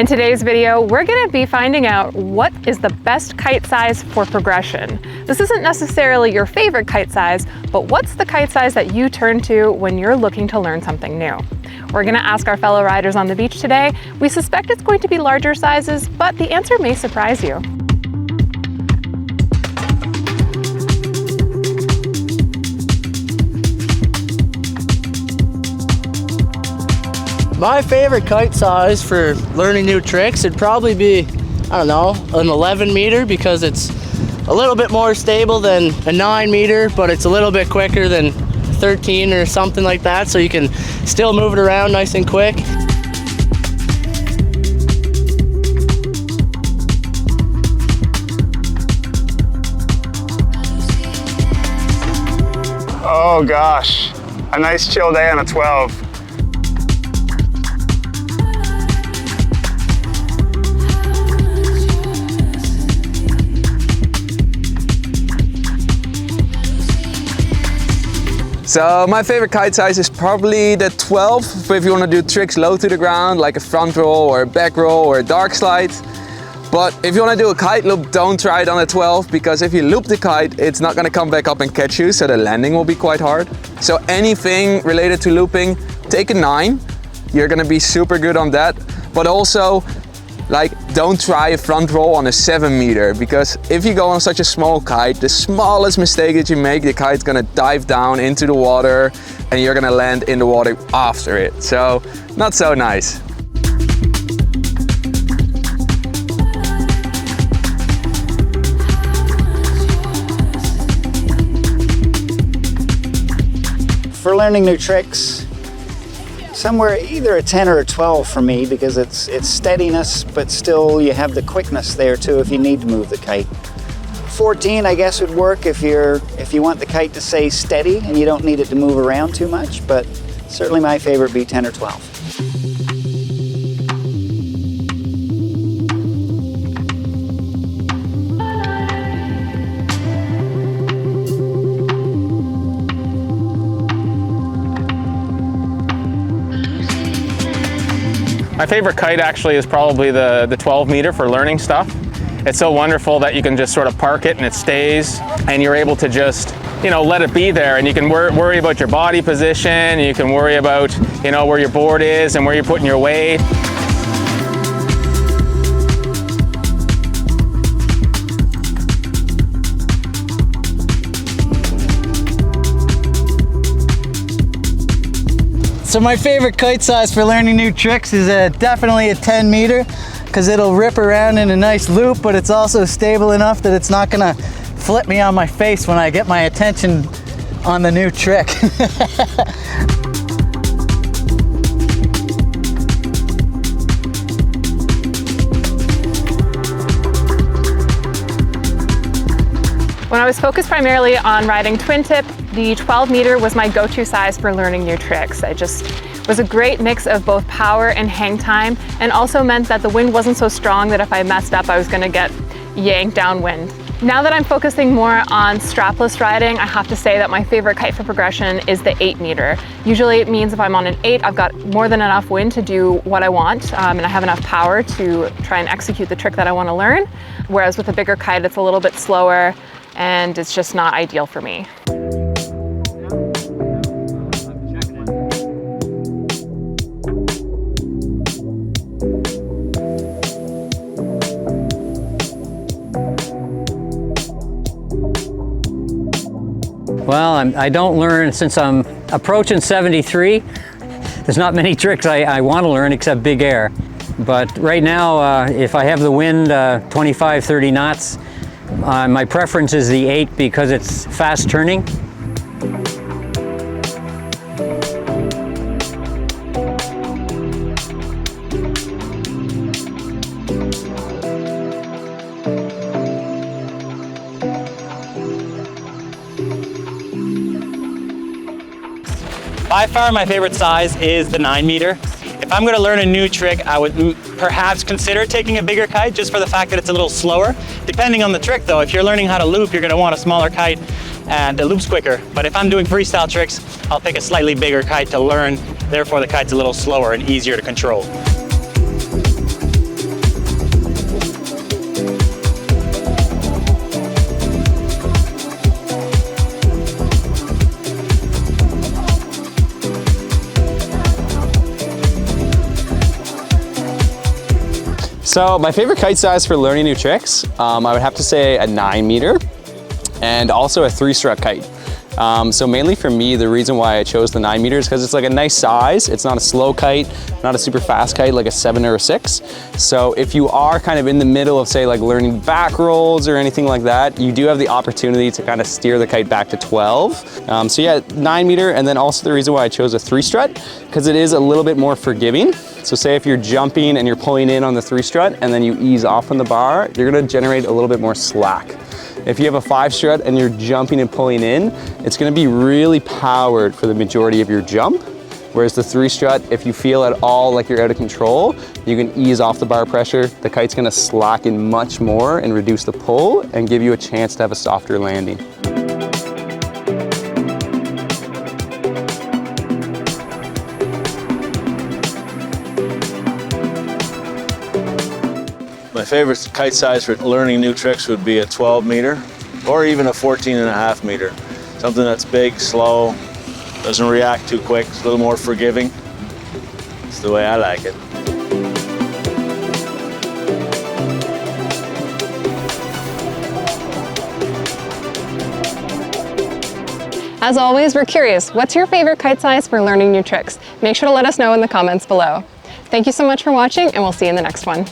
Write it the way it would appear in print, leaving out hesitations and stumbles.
In today's video, we're going to be finding out what is the best kite size for progression. This isn't necessarily your favorite kite size, but what's the kite size that you turn to when you're looking to learn something new? We're going to ask our fellow riders on the beach today. We suspect it's going to be larger sizes, but the answer may surprise you. My favorite kite size for learning new tricks would probably be, I don't know, an 11 meter, because it's a little bit more stable than a 9 meter, but it's a little bit quicker than 13 or something like that, so you can still move it around nice and quick. Oh gosh, a nice chill day on a 12. So my favorite kite size is probably the 12 if you want to do tricks low to the ground, like a front roll or a back roll or a dark slide. But if you want to do a kite loop, don't try it on a 12, because if you loop the kite, it's not going to come back up and catch you, so the landing will be quite hard. So anything related to looping, take a 9. You're going to be super good on that. But also, don't try a front roll on a 7 meter, because if you go on such a small kite, the smallest mistake that you make, the kite's gonna dive down into the water and you're gonna land in the water after it. So, not so nice. For learning new tricks, somewhere either a 10 or a 12 for me, because it's steadiness, but still you have the quickness there too if you need to move the kite. 14 I guess would work if you want the kite to stay steady and you don't need it to move around too much, but certainly my favorite would be 10 or 12. My favorite kite actually is probably the 12 meter for learning stuff. It's so wonderful that you can just sort of park it and it stays, and you're able to just, let it be there, and you can worry about your body position, you can worry about, where your board is and where you're putting your weight. So my favorite kite size for learning new tricks is definitely a 10 meter, because it'll rip around in a nice loop, but it's also stable enough that it's not gonna flip me on my face when I get my attention on the new trick. When I was focused primarily on riding twin tip, the 12 meter was my go-to size for learning new tricks. It just was a great mix of both power and hang time, and also meant that the wind wasn't so strong that if I messed up, I was gonna get yanked downwind. Now that I'm focusing more on strapless riding, I have to say that my favorite kite for progression is the 8 meter. Usually it means if I'm on an 8, I've got more than enough wind to do what I want, and I have enough power to try and execute the trick that I want to learn. Whereas with a bigger kite, it's a little bit slower, and it's just not ideal for me. Well, I don't learn since I'm approaching 73. There's not many tricks I want to learn except big air. But right now, if I have the wind 25, 30 knots, my preference is the 8 because it's fast turning. By far my favorite size is the 9 meter. If I'm going to learn a new trick, I would perhaps consider taking a bigger kite just for the fact that it's a little slower. Depending on the trick though, if you're learning how to loop, you're going to want a smaller kite and it loops quicker. But if I'm doing freestyle tricks, I'll pick a slightly bigger kite to learn. Therefore the kite's a little slower and easier to control. So my favorite kite size for learning new tricks, I would have to say a 9 meter and also a 3-strut kite. So mainly for me, the reason why I chose the 9 meters is because it's like a nice size. It's not a slow kite, not a super fast kite like a 7 or a 6. So if you are kind of in the middle of say like learning back rolls or anything like that, you do have the opportunity to kind of steer the kite back to 12. So yeah, 9 meter, and then also the reason why I chose a 3-strut, because it is a little bit more forgiving. So say if you're jumping and you're pulling in on the 3-strut and then you ease off on the bar, you're gonna generate a little bit more slack. If you have a 5-strut and you're jumping and pulling in, it's gonna be really powered for the majority of your jump. Whereas the 3-strut, if you feel at all like you're out of control, you can ease off the bar pressure. The kite's gonna slacken much more and reduce the pull and give you a chance to have a softer landing. My favorite kite size for learning new tricks would be a 12 meter or even a 14.5 meter. Something that's big, slow, doesn't react too quick, it's a little more forgiving. It's the way I like it. As always, we're curious, what's your favorite kite size for learning new tricks? Make sure to let us know in the comments below. Thank you so much for watching, and we'll see you in the next one.